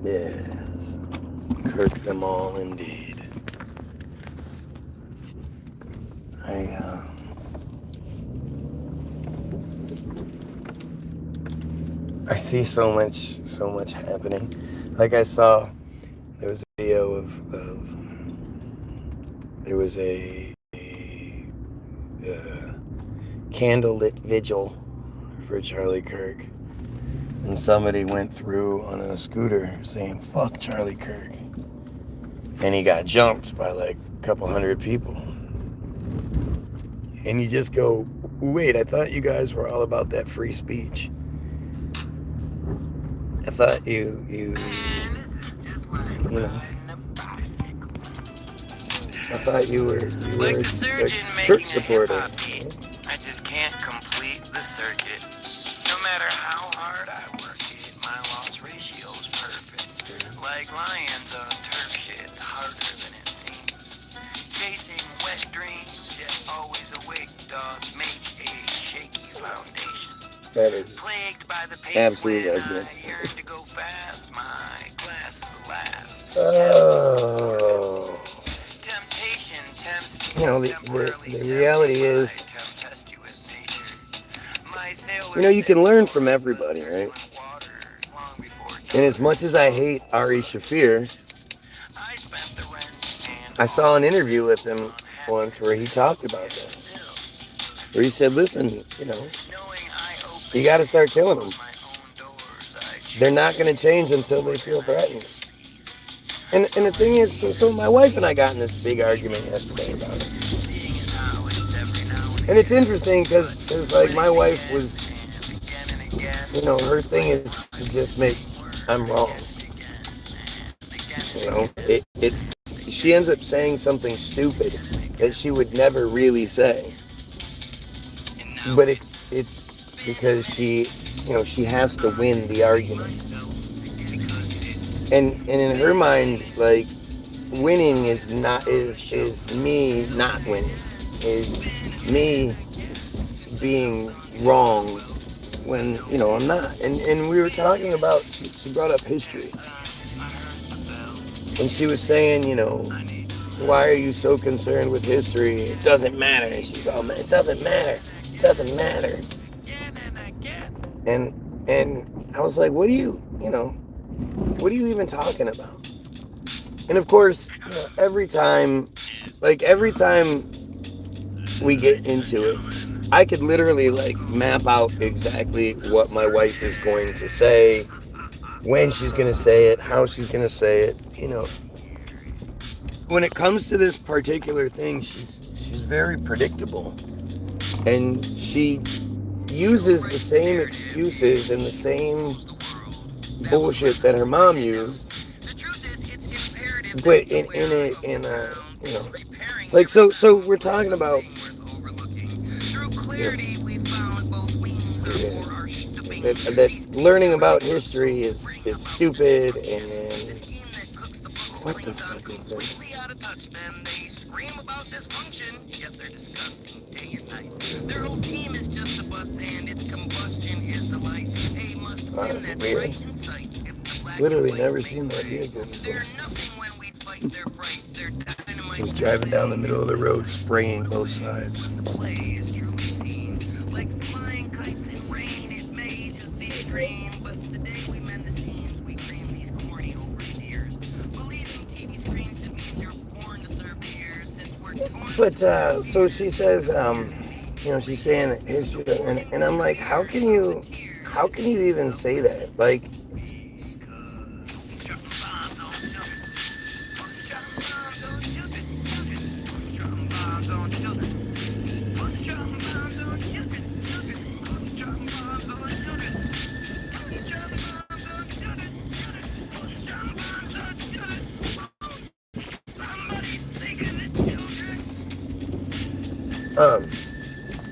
Yes, Kirk them all indeed. I I see so much happening. Like I saw, there was a video of there was a candlelit vigil for Charlie Kirk, and somebody went through on a scooter saying "fuck Charlie Kirk," and he got jumped by like a couple hundred people. And you just go, wait, I thought you guys were all about that free speech. I thought you know, I thought you were Like a the surgeon Kirk making a supporter. hip-hop beat. I just can't complete the circuit. No matter how hard I work it, my loss ratio's perfect. Like lions on turf shit, it's harder than it seems. Chasing wet dreams, yet always awake, dogs make a shaky foundation. That is Plagued by the pace absolute when argument. I yearn to go fast, my glass is laugh. Oh. Temptation tempts You know, the reality is, you know, you can learn from everybody, right? And as much as I hate Ari Shafir, I saw an interview with him once where he talked about this. Where he said, listen, you know, you got to start killing them. They're not going to change until they feel threatened. And the thing is, so my wife and I got in this big argument yesterday about it. And it's interesting because like my wife was, you know, her thing is to just make I'm wrong. You know, it's she ends up saying something stupid that she would never really say. But it's because she, you know, she has to win the argument. And in her mind, like, winning is me not winning, is me being wrong when, you know, I'm not. And we were talking about, she brought up history, and she was saying, you know, why are you so concerned with history? It doesn't matter. And she's all, it doesn't matter. It doesn't matter. And I was like, what do you even talking about? And of course, you know, every time we get into it, I could literally like map out exactly what my wife is going to say, when she's going to say it, how she's going to say it, you know. When it comes to this particular thing, she's very predictable. And she uses the same excuses and the same bullshit that her mom used, but in a you know, like, so we're talking about, you know, that learning about history is stupid, and what the fuck is this? Their whole team is just a bust, and its combustion is the light. A must win that's right in sight. Literally never seen that vehicle before. He's driving down the middle of the road, spraying both sides. The play is truly seen. Like flying kites in rain, it may just be a dream, but the day we mend the seams, we cream these corny overseers. Believing TV screens, it means you're born to serve the ears, since we're torn. But so she says, you know, she's saying history, and I'm like, how can you even say that? Like,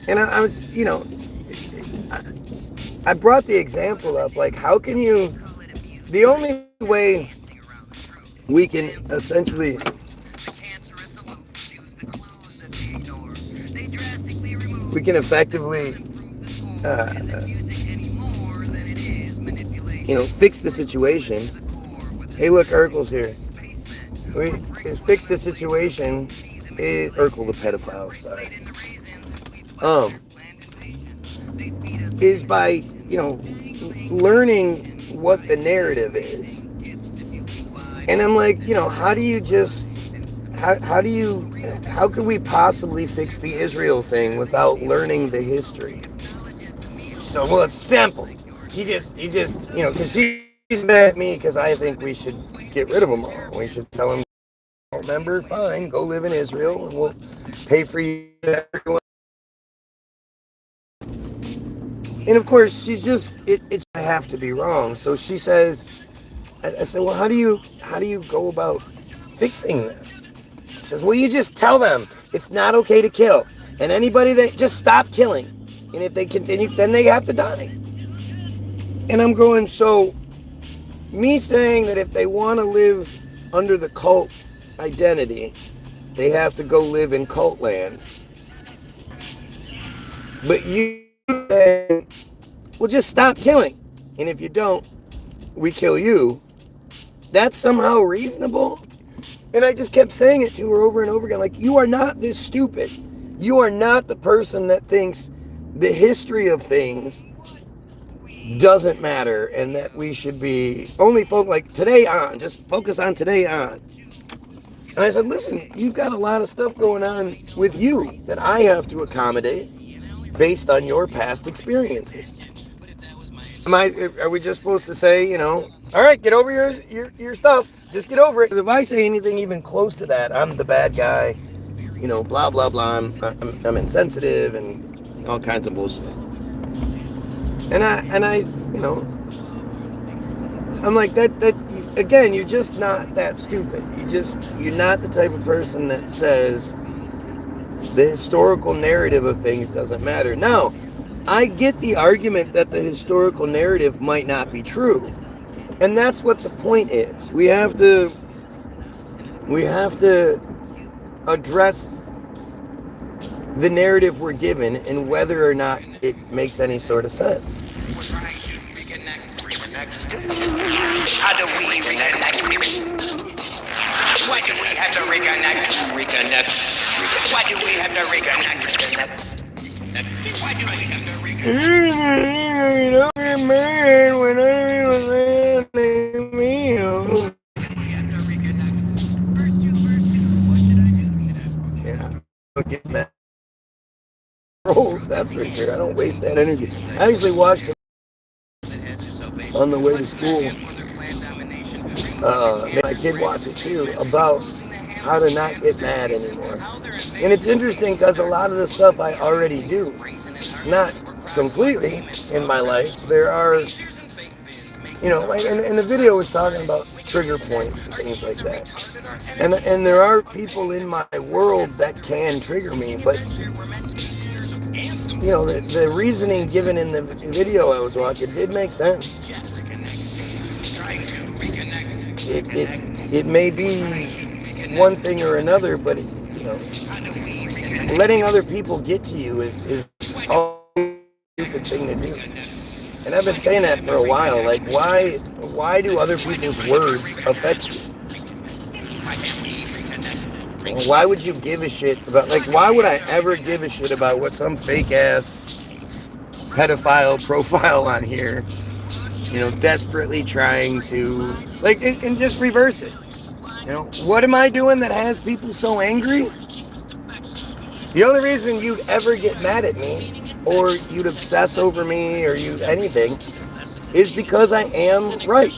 and I was, you know, I brought the example up, like, how can you, the only way we can essentially effectively, you know, fix the situation Hey, look, Urkel's here. We fix the situation. Urkel, the pedophile, sorry. Um, is by, learning what the narrative is. And I'm like, how do you just, how could we possibly fix the Israel thing without learning the history? So, well, it's simple. Because she's mad at me because I think we should get rid of them all. We should tell them, remember, fine, go live in Israel and we'll pay for you. And of course, she's just, it's I have to be wrong. So she says, I said, well, how do you go about fixing this? She says, well, you just tell them it's not okay to kill. And anybody that just stop killing. And if they continue, then they have to die. And I'm going, so me saying that if they want to live under the cult identity, they have to go live in cult land. But you say, well, just stop killing. And if you don't, we kill you. That's somehow reasonable. And I just kept saying it to her over and over again. Like, you are not this stupid. You are not the person that thinks the history of things doesn't matter and that we should be only like today on. Just focus on today on. And I said, listen, you've got a lot of stuff going on with you that I have to accommodate based on your past experiences. Are we just supposed to say, all right, get over your stuff. Just get over it. If I say anything even close to that, I'm the bad guy, blah, blah, blah. I'm insensitive and all kinds of bullshit. And I, I'm like, that again, you're just not that stupid. You're not the type of person that says the historical narrative of things doesn't matter. Now, I get the argument that the historical narrative might not be true. And that's what the point is. We have to address the narrative we're given and whether or not it makes any sort of sense. How do we reconnect? Why do we have to reconnect? Why do we have to reconnect? Why do we have to reconnect? Don't get mad when I was asking me. Yeah, don't get mad. Rolls, that's for sure. I don't waste that energy. I usually watch them on the way to school. My kid watches too, about how to not get mad anymore. And it's interesting because a lot of the stuff I already do, not completely in my life. There are, like, and the video was talking about trigger points and things like that. And there are people in my world that can trigger me, but the reasoning given in the video I was watching did make sense. It may be one thing or another, but letting other people get to you is a stupid thing to do. And I've been saying that for a while. Like, why do other people's words affect you? Why would you give a shit about, why would I ever give a shit about what some fake ass pedophile profile on here, desperately trying to, and just reverse it. What am I doing that has people so angry? The only reason you'd ever get mad at me, or you'd obsess over me, or anything, is because I am right.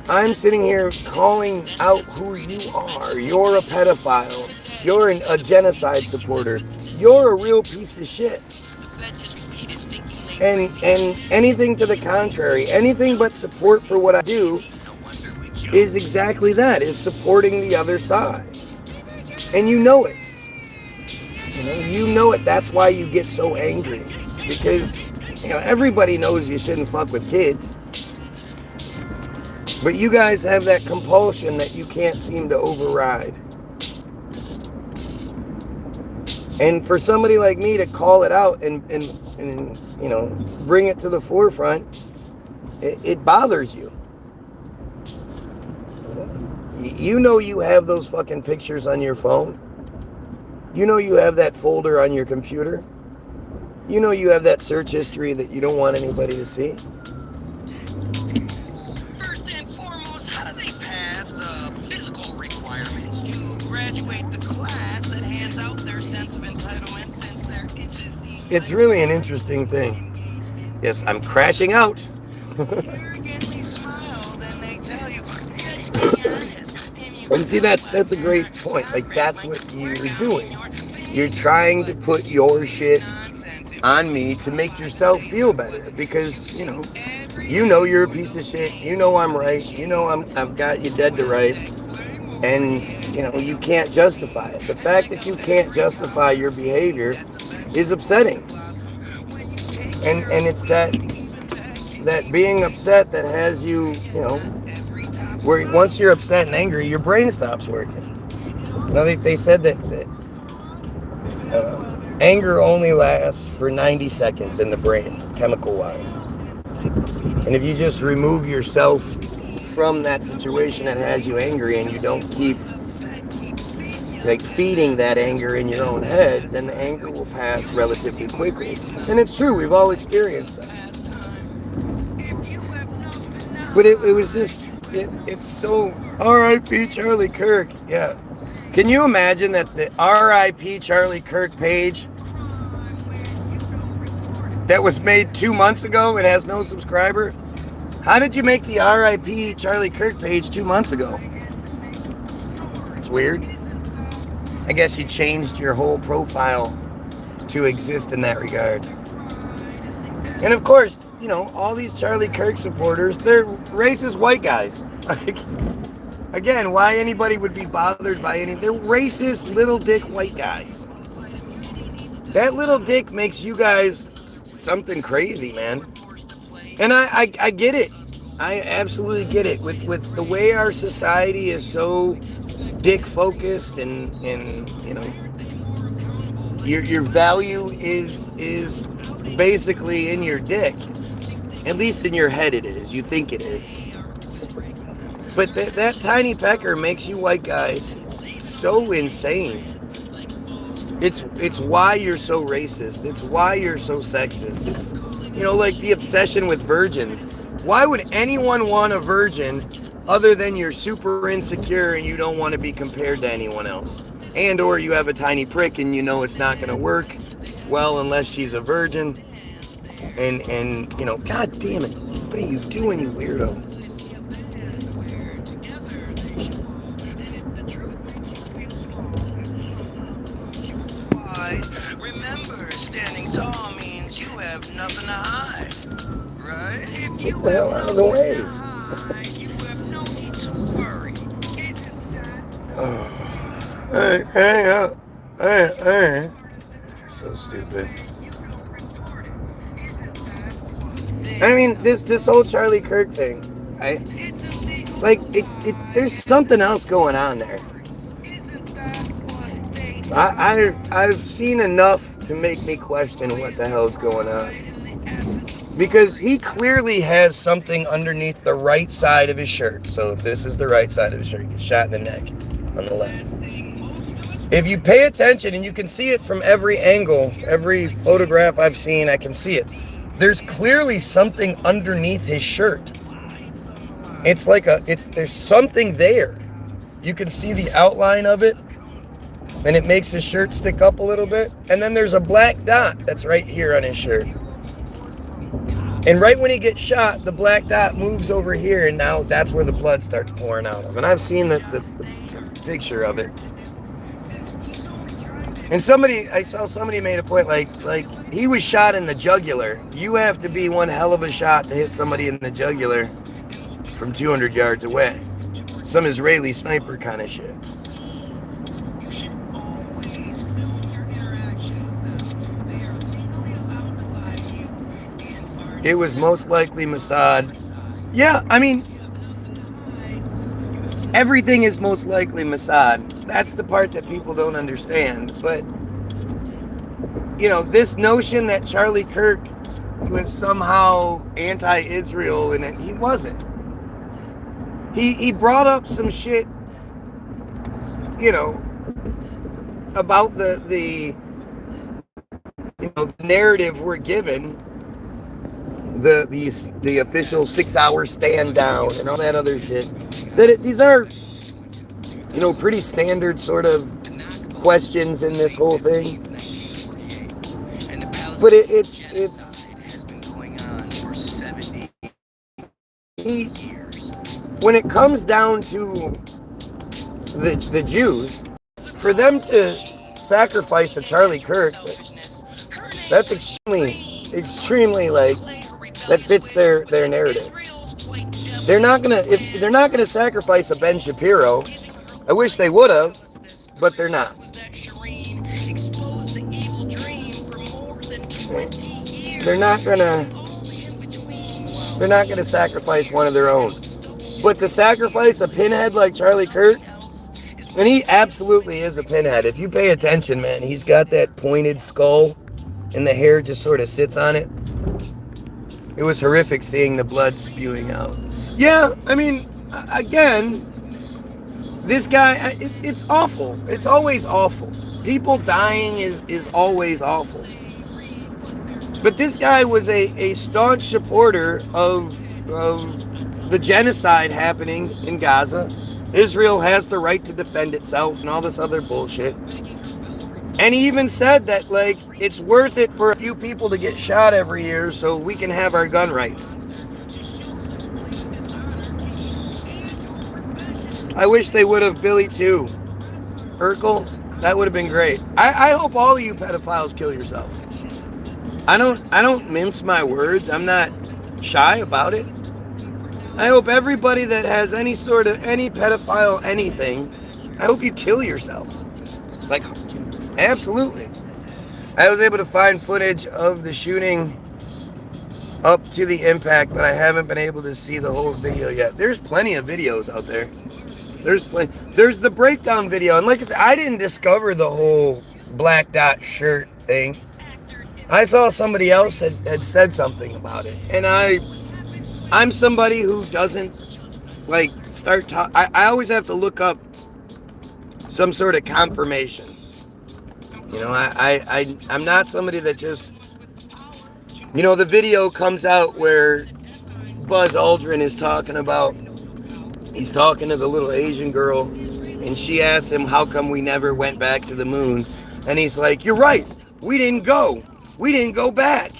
I'm sitting here calling out who you are. You're a pedophile. You're a genocide supporter. You're a real piece of shit. And anything to the contrary, anything but support for what I do is exactly that, is supporting the other side. And you know it. You know it. That's why you get so angry. Because, everybody knows you shouldn't fuck with kids. But you guys have that compulsion that you can't seem to override. And for somebody like me to call it out and bring it to the forefront, it bothers you. You know you have those fucking pictures on your phone. You know you have that folder on your computer. You know you have that search history that you don't want anybody to see. First and foremost, how do they pass the physical requirements to graduate the class that hands out their sense of entitlement since their itches seem It's really an interesting thing. Yes, I'm crashing out. arrogantly smile, then they tell you, And see, that's a great point. Like, that's what you're doing. You're trying to put your shit on me to make yourself feel better because, you know you're a piece of shit. You know I'm right. You know I've got you dead to rights. And, you can't justify it. The fact that you can't justify your behavior is upsetting. And it's that being upset that has you, where once you're upset and angry, your brain stops working. They said that anger only lasts for 90 seconds in the brain, chemical-wise. And if you just remove yourself from that situation that has you angry and you don't keep feeding that anger in your own head, then the anger will pass relatively quickly. And it's true, we've all experienced that. But it was just, it's so, R.I.P. Charlie Kirk. Yeah. Can you imagine that the R.I.P. Charlie Kirk page that was made 2 months ago and has no subscriber? How did you make the R.I.P. Charlie Kirk page 2 months ago? It's weird. I guess you changed your whole profile to exist in that regard. And of course, all these Charlie Kirk supporters, they're racist white guys. Like, again, why anybody would be bothered by they're racist little dick white guys. That little dick makes you guys something crazy, man. And I get it. I absolutely get it. With the way our society is so dick focused and your value is basically in your dick. At least in your head it is. You think it is. But that tiny pecker makes you white guys so insane. It's why you're so racist. It's why you're so sexist. It's, like the obsession with virgins. Why would anyone want a virgin other than you're super insecure and you don't want to be compared to anyone else? And or you have a tiny prick and you know it's not going to work well unless she's a virgin. And God damn it. What are you doing, you weirdo? Remember, standing tall means you have nothing to hide, right? If Get the hell out of the way. you have no need to worry. Isn't that? Hey. So stupid. I mean, this whole Charlie Kirk thing, there's something else going on there. I've seen enough to make me question what the hell's going on. Because he clearly has something underneath the right side of his shirt. So if this is the right side of his shirt, he gets shot in the neck on the left. If you pay attention, and you can see it from every angle, every photograph I've seen, I can see it. There's clearly something underneath his shirt. It's like there's something there. You can see the outline of it. And it makes his shirt stick up a little bit. And then there's a black dot that's right here on his shirt. And right when he gets shot, the black dot moves over here, and now that's where the blood starts pouring out of. And I've seen the picture of it. And I saw somebody made a point like he was shot in the jugular. You have to be one hell of a shot to hit somebody in the jugular from 200 yards away. Some Israeli sniper kind of shit. It was most likely Mossad. Yeah, I mean, everything is most likely Mossad. That's the part that people don't understand. But, this notion that Charlie Kirk was somehow anti-Israel, and he wasn't. He brought up some shit you know, about the narrative we're given, the official 6-hour stand down and all that other shit. These are, pretty standard sort of questions in this whole thing. But it's when it comes down to the Jews, for them to sacrifice a Charlie Kirk, that's extremely like that fits their narrative. They're not gonna sacrifice a Ben Shapiro. I wish they would have, but they're not. They're not gonna sacrifice one of their own. But to sacrifice a pinhead like Charlie Kirk, and he absolutely is a pinhead. If you pay attention, man, he's got that pointed skull and the hair just sort of sits on it. It was horrific seeing the blood spewing out. Yeah, I mean, again, this guy, it's awful. It's always awful. People dying is always awful. But this guy was a staunch supporter of the genocide happening in Gaza. Israel has the right to defend itself and all this other bullshit. And he even said that, like, it's worth it for a few people to get shot every year so we can have our gun rights. I wish they would have Billy too. Urkel, that would have been great. I hope all of you pedophiles kill yourself. I don't mince my words. I'm not shy about it. I hope everybody that has any pedophile anything, I hope you kill yourself. Like, absolutely. I was able to find footage of the shooting up to the impact, but I haven't been able to see the whole video yet. There's plenty of videos out there. There's the breakdown video, and like I said, I didn't discover the whole black dot shirt thing. I saw somebody else had said something about it, and I'm somebody who doesn't like start talk. I always have to look up some sort of confirmation. I'm not somebody that just, the video comes out where Buzz Aldrin is he's talking to the little Asian girl, and she asks him, how come we never went back to the moon? And he's like, you're right, we didn't go back.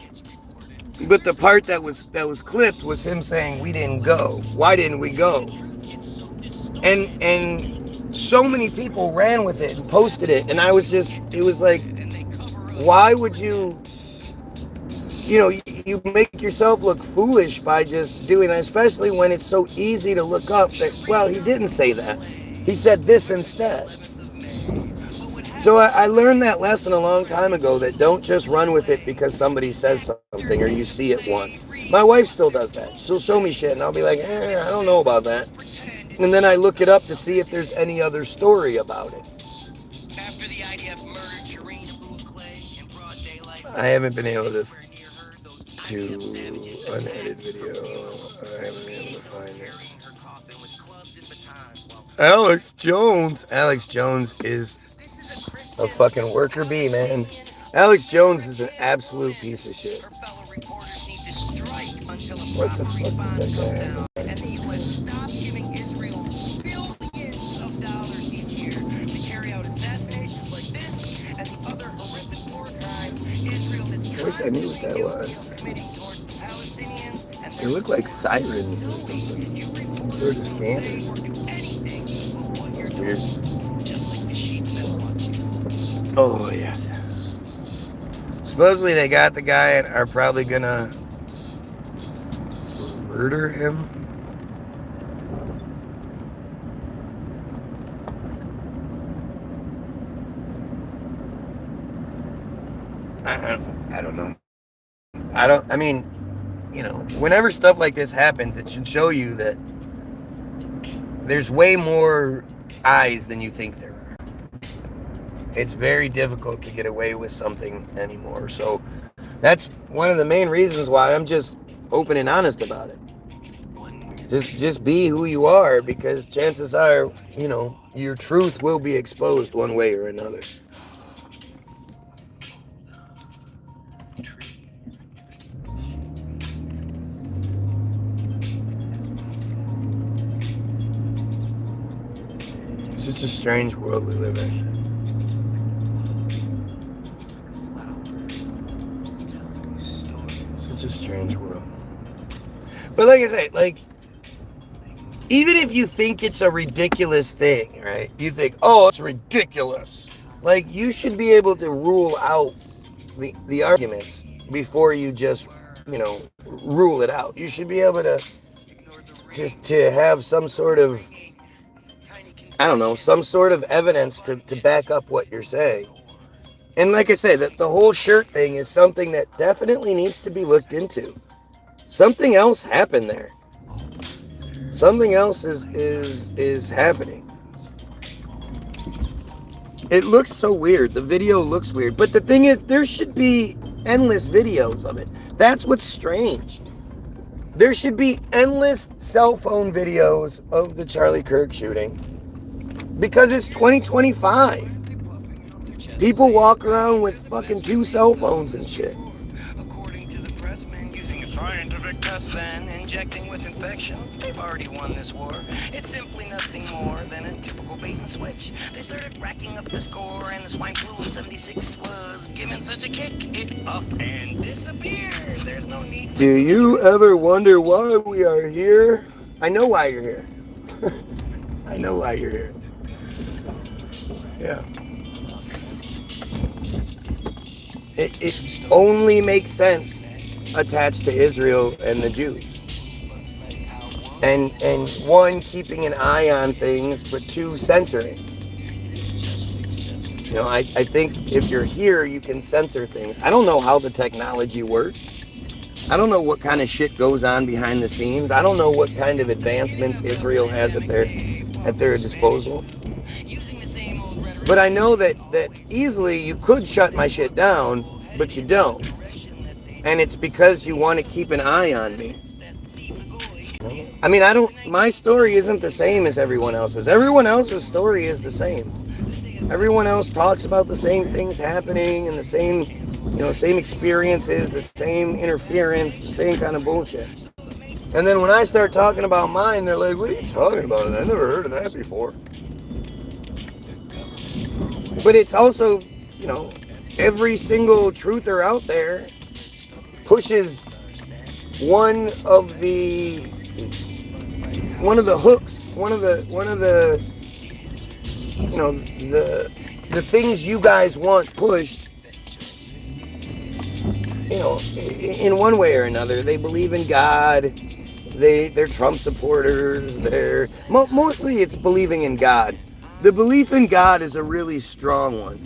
But the part that was clipped was him saying, we didn't go. Why didn't we go? And so many people ran with it and posted it, and it was like, why would you make yourself look foolish by just doing that, especially when it's so easy to look up that, well, he didn't say that. He said this instead. So I learned that lesson a long time ago, that don't just run with it because somebody says something or you see it once. My wife still does that. She'll show me shit and I'll be like, I don't know about that. And then I look it up to see if there's any other story about it. I haven't been able to unedited video. I haven't been able to find it. Alex Jones is a fucking worker bee, man. Alex Jones is an absolute piece of shit. What the fuck is that guy have? And the U.S. stopped giving Israel billions of dollars each year to carry out assassinations like this and the other horrific war crimes Israel is. I wish I knew what that was. They look like sirens or something. Some sort of scanners. Weird. Oh, yes. Supposedly they got the guy and are probably gonna murder him. I don't know. I mean, whenever stuff like this happens, it should show you that there's way more eyes than you think there are. It's very difficult to get away with something anymore. So that's one of the main reasons why I'm just open and honest about it. Just be who you are, because chances are, your truth will be exposed one way or another. It's such a strange world we live in. Such a strange world. But like I say, even if you think it's a ridiculous thing, right? You think, oh, it's ridiculous. You should be able to rule out the arguments before you just, rule it out. You should be able to just to have some sort of, I don't know, some sort of evidence to back up what you're saying. And like I say, that the whole shirt thing is something that definitely needs to be looked into. Something else happened there. Something else is happening. It looks so weird. The video looks weird. But the thing is, there should be endless videos of it. That's what's strange. There should be endless cell phone videos of the Charlie Kirk shooting. Because it's 2025. People walk around with fucking 2 cell phones and shit. According to the pressmen, using scientific tests and injecting with infection, they've already won this war. It's simply nothing more than a typical bait and switch. They started racking up the score, and the swine flu of 76 was given such a kick, it up and disappeared. There's no need for... Do you ever wonder why we are here? I know why you're here. I know why you're here. Yeah. It only makes sense attached to Israel and the Jews. And one, keeping an eye on things, but 2, censoring. I think if you're here, you can censor things. I don't know how the technology works. I don't know what kind of shit goes on behind the scenes. I don't know what kind of advancements Israel has at their disposal. But I know that easily you could shut my shit down, but you don't. And it's because you want to keep an eye on me. I mean, my story isn't the same as everyone else's. Everyone else's story is the same. Everyone else talks about the same things happening and the same, same experiences, the same interference, the same kind of bullshit. And then when I start talking about mine, they're like, what are you talking about? I never heard of that before. But it's also, every single truther out there pushes one of the hooks, one of the the things you guys want pushed, in one way or another. They believe in God. They're Trump supporters. Mostly it's believing in God. The belief in God is a really strong one,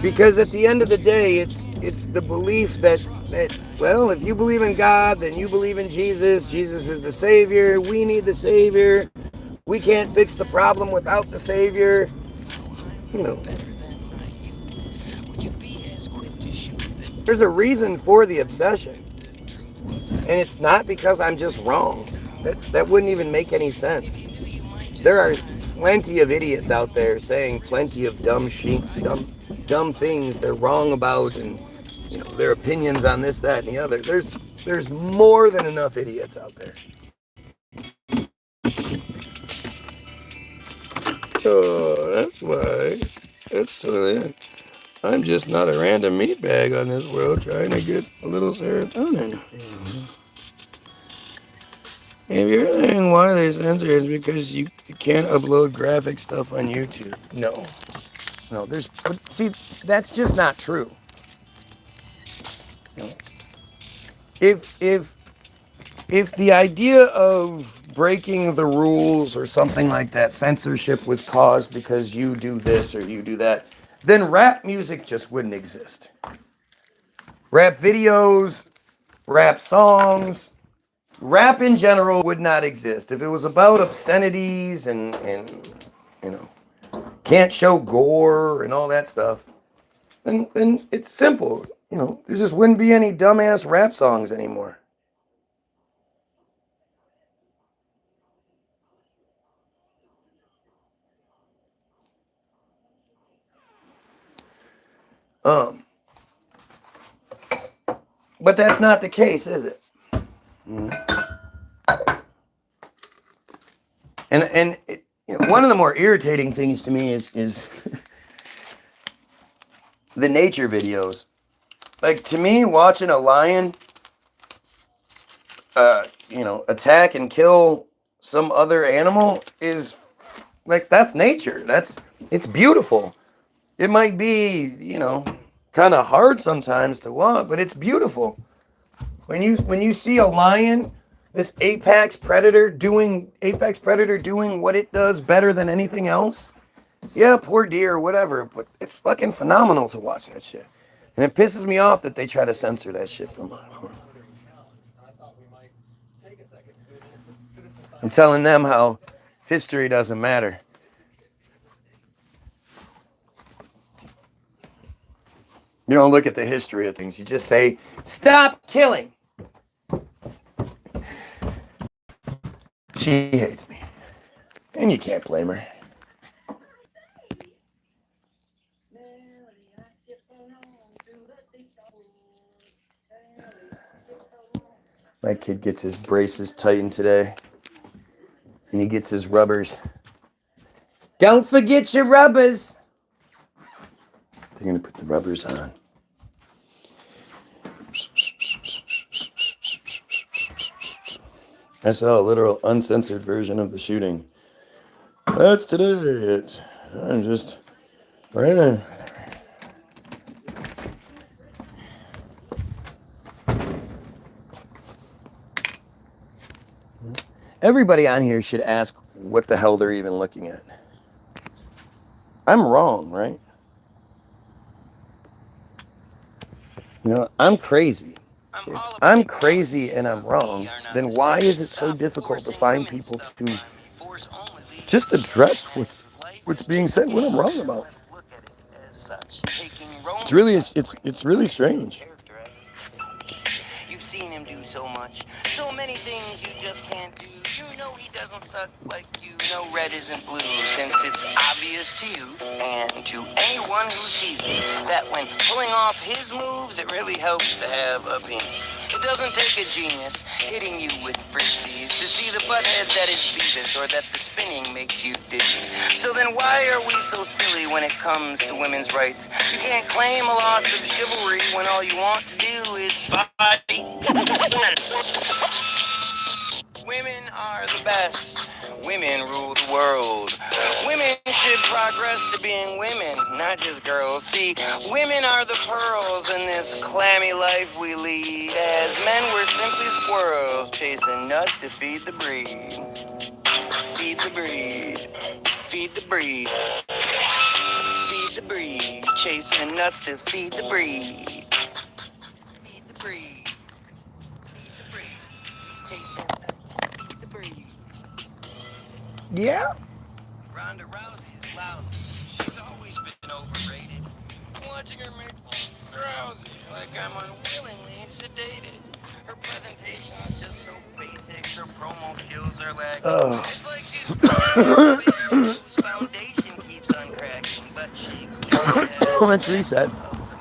because at the end of the day, it's the belief that well, if you believe in God, then you believe in Jesus. Jesus is the Savior. We need the Savior. We can't fix the problem without the Savior. There's a reason for the obsession, and it's not because I'm just wrong. That wouldn't even make any sense. There are plenty of idiots out there saying plenty of dumb things they're wrong about, and their opinions on this, that, and the other. There's more than enough idiots out there. Oh, that's why. That's totally it. I'm just not a random meatbag on this world trying to get a little serotonin. If you're saying why they censor it, it's because you can't upload graphic stuff on YouTube. No, see, that's just not true. If the idea of breaking the rules or something like that, censorship, was caused because you do this or you do that, then rap music just wouldn't exist. Rap videos, rap songs, rap in general would not exist. If it was about obscenities and can't show gore and all that stuff, then it's simple. There just wouldn't be any dumbass rap songs anymore. Um, but that's not the case, is it? And it, one of the more irritating things to me is the nature videos. Like, to me, watching a lion, attack and kill some other animal is like, that's nature. It's beautiful. It might be, kind of hard sometimes to watch, but it's beautiful. When you see a lion, this apex predator doing what it does better than anything else. Yeah, poor deer, whatever, but it's fucking phenomenal to watch that shit. And it pisses me off that they try to censor that shit from. I'm telling them how history doesn't matter. You don't look at the history of things. You just say, stop killing. She hates me. And you can't blame her. My kid gets his braces tightened today. And he gets his rubbers. Don't forget your rubbers. They're going to put the rubbers on. I saw a literal uncensored version of the shooting. That's today. I'm just right in. Everybody on here should ask what the hell they're even looking at. I'm wrong, right? I'm crazy. If I'm crazy and I'm wrong, then why is it so difficult to find people to just address what's being said, what I'm wrong about? It's really strange. You've seen him do so much. So many things you just can't do. You know he doesn't suck like you know red isn't blue, since it's obvious to you and to anyone who sees it that when pulling off his moves, it really helps to have a penis. It doesn't take a genius hitting you with frisbees to see the butthead that is Beavis or that the spinning makes you dizzy. So then why are we so silly when it comes to women's rights? You can't claim a loss of chivalry when all you want to do is fight. Women are the best. Women rule the world. Women should progress to being women, not just girls. See, women are the pearls in this clammy life we lead, as men we're simply squirrels chasing nuts to feed the breed. Feed the breed. Feed the breed. Feed the breed. Chasing nuts to feed the breed. Feed the breed. Yeah? Ronda Rousey is lousy. She's always been overrated. Watching her makes me drowsy, like I'm unwillingly sedated. Her presentation is just so basic. Her promo skills are lacking. It's like she's whose foundation keeps on cracking, but she Let's reset.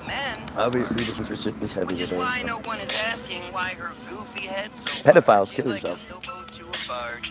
men. Obviously, this shit is heavy Which is today. why no one is asking why her goofy head's so Pedophiles kill themselves.